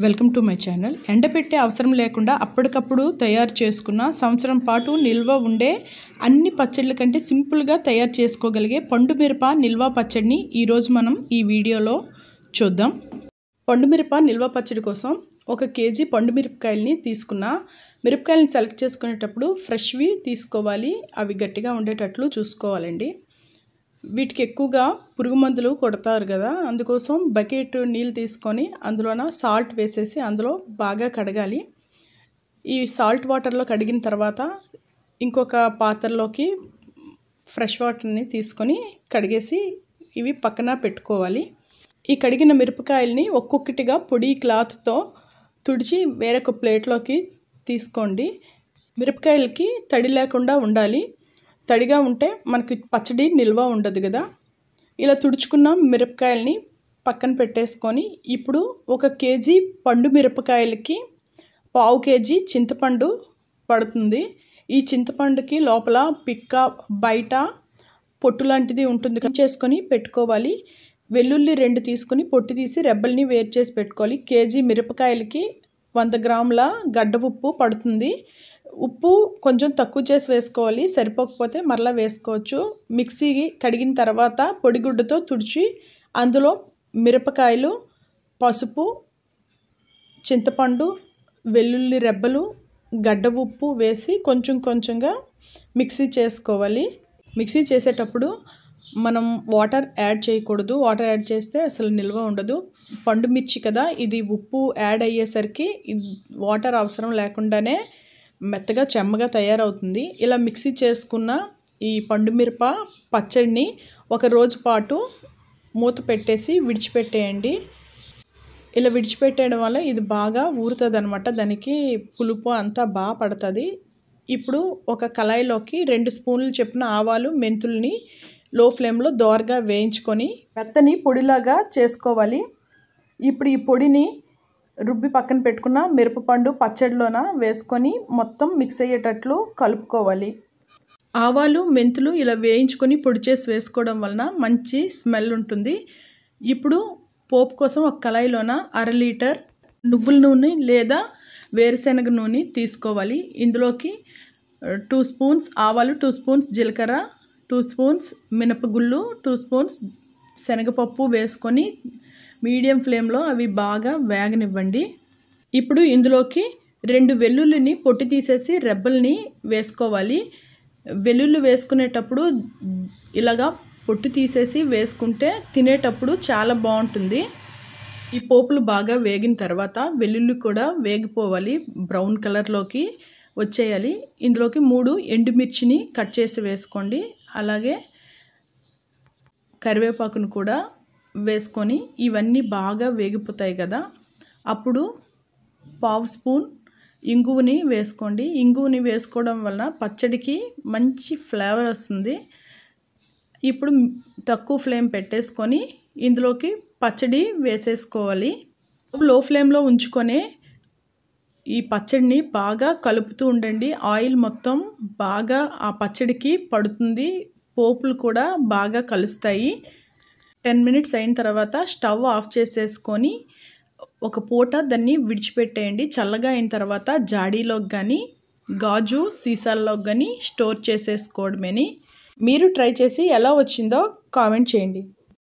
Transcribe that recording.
Welcome to my channel. ఎండబెట్టే అవసరం లేకుండా అప్పటికప్పుడు తయారు చేసుకున్న సంవత్సరం పాటు నిల్వ ఉండే అన్ని పచ్చళ్ళ కంటే సింపుల్గా తయారు చేసుకోగలిగే పండు మిరప నిల్వ పచ్చడిని ఈరోజు మనం ఈ వీడియోలో చూద్దాం. పండు మిరప నిల్వ పచ్చడి కోసం 1 కేజీ పండు మిరపకాయలని తీసుకున్నా. మిరపకాయలని సెలెక్ట్ చేసుకునేటప్పుడు ఫ్రెష్వి తీసుకోవాలి, అవి గట్టిగా ఉండేటట్లు చూసుకోవాలండి. వీటికి ఎక్కువగా పురుగు మందులు కొడతారు కదా, అందుకోసం బకెట్ నీళ్ళు తీసుకొని అందులోన సాల్ట్ వేసేసి అందులో బాగా కడగాలి. ఈ సాల్ట్ వాటర్లో కడిగిన తర్వాత ఇంకొక పాత్రలోకి ఫ్రెష్ వాటర్ని తీసుకొని కడిగేసి ఇవి పక్కన పెట్టుకోవాలి. ఈ కడిగిన మిరపకాయల్ని ఒక్కొక్కటిగా పొడి క్లాత్తో తుడిచి వేరొక ప్లేట్లోకి తీసుకోండి. మిరపకాయలకి తడి లేకుండా ఉండాలి. తడిగా ఉంటే మనకి పచ్చడి నిల్వ ఉండదు కదా. ఇలా తుడుచుకున్న మిరపకాయల్ని పక్కన పెట్టేసుకొని ఇప్పుడు 1 కేజీ పండు మిరపకాయలకి 1/2 కేజీ చింతపండు పడుతుంది. ఈ చింతపండుకి లోపల పిక్క బయట పొట్టు లాంటిది ఉంటుంది, చేసుకొని పెట్టుకోవాలి. వెల్లుల్లి 2 తీసుకొని పొట్టు తీసి రెబ్బల్ని వేరు చేసి పెట్టుకోవాలి. కేజీ మిరపకాయలకి 100 గ్రాముల గడ్డ ఉప్పు పడుతుంది. ఉప్పు కొంచెం తక్కువ చేసి వేసుకోవాలి, సరిపోకపోతే మరలా వేసుకోవచ్చు. మిక్సీ కడిగిన తర్వాత పొడిగుడ్డతో తుడిచి అందులో మిరపకాయలు, పసుపు, చింతపండు, వెల్లుల్లి రెబ్బలు, గడ్డ ఉప్పు వేసి కొంచెం కొంచెంగా మిక్సీ చేసుకోవాలి. మిక్సీ చేసేటప్పుడు మనం వాటర్ యాడ్ చేయకూడదు. వాటర్ యాడ్ చేస్తే అసలు నిల్వ ఉండదు. పండు మిర్చి కదా, ఇది ఉప్పు యాడ్ అయ్యేసరికి వాటర్ అవసరం లేకుండానే మెత్తగా చెమ్మగా తయారవుతుంది. ఇలా మిక్సీ చేసుకున్న ఈ పండు మిరప పచ్చడిని 1 రోజు పాటు మూత పెట్టేసి విడిచిపెట్టేయండి. ఇలా విడిచిపెట్టేయడం వల్ల ఇది బాగా ఊరుతుంది అనమాట, దానికి పులుపు అంతా బాగా పడుతుంది. ఇప్పుడు ఒక కళాయిలోకి 2 స్పూన్లు చొప్పున ఆవాలు, మెంతుల్ని లో ఫ్లేమ్లో దోరగా వేయించుకొని మెత్తని పొడిలాగా చేసుకోవాలి. ఇప్పుడు ఈ పొడిని రుబ్బి పక్కన పెట్టుకున్న మిరపపండు పచ్చడిలోన వేసుకొని మొత్తం మిక్స్ అయ్యేటట్లు కలుపుకోవాలి. ఆవాలు, మెంతులు ఇలా వేయించుకొని పొడి చేసి వేసుకోవడం వలన మంచి స్మెల్ ఉంటుంది. ఇప్పుడు పోపు కోసం ఒక కళాయిలోన 1/2 లీటర్ నువ్వుల నూనె లేదా వేరుశనగ నూనె తీసుకోవాలి. ఇందులోకి 2 స్పూన్స్ ఆవాలు, 2 స్పూన్స్ జీలకర్ర, 2 స్పూన్స్ మినపగుళ్ళు, 2 స్పూన్స్ శనగపప్పు వేసుకొని మీడియం ఫ్లేమ్లో అవి బాగా వేగనివ్వండి. ఇప్పుడు ఇందులోకి 2 వెల్లుల్లిని పొట్టి తీసేసి రెబ్బల్ని వేసుకోవాలి. వెల్లుల్లి వేసుకునేటప్పుడు ఇలాగా పొట్టి తీసేసి వేసుకుంటే తినేటప్పుడు చాలా బాగుంటుంది. ఈ పోపులు బాగా వేగిన తర్వాత వెల్లుల్లి కూడా వేగిపోవాలి, బ్రౌన్ కలర్లోకి వచ్చేయాలి. ఇందులోకి 3 ఎండుమిర్చిని కట్ చేసి వేసుకోండి. అలాగే కరివేపాకును కూడా వేసుకొని ఇవన్నీ బాగా వేగిపోతాయి కదా, అప్పుడు 1/2 స్పూన్ ఇంగువని వేసుకోండి. ఇంగువని వేసుకోవడం వలన పచ్చడికి మంచి ఫ్లేవర్ వస్తుంది. ఇప్పుడు తక్కువ ఫ్లేమ్ పెట్టేసుకొని ఇందులోకి పచ్చడి వేసేసుకోవాలి. లో ఫ్లేమ్లో ఉంచుకొని ఈ పచ్చడిని బాగా కలుపుతూ ఉండండి. ఆయిల్ మొత్తం బాగా ఆ పచ్చడికి పడుతుంది, పోపులు కూడా బాగా కలుస్తాయి. 10 మినిట్స్ అయిన తర్వాత స్టవ్ ఆఫ్ చేసేసుకొని ఒక పూట దాన్ని విడిచిపెట్టేయండి. చల్లగా అయిన తర్వాత జాడీలోకి కానీ గాజు సీసాల్లోకి కానీ స్టోర్ చేసేసుకోవడమేని. మీరు ట్రై చేసి ఎలా వచ్చిందో కామెంట్ చేయండి.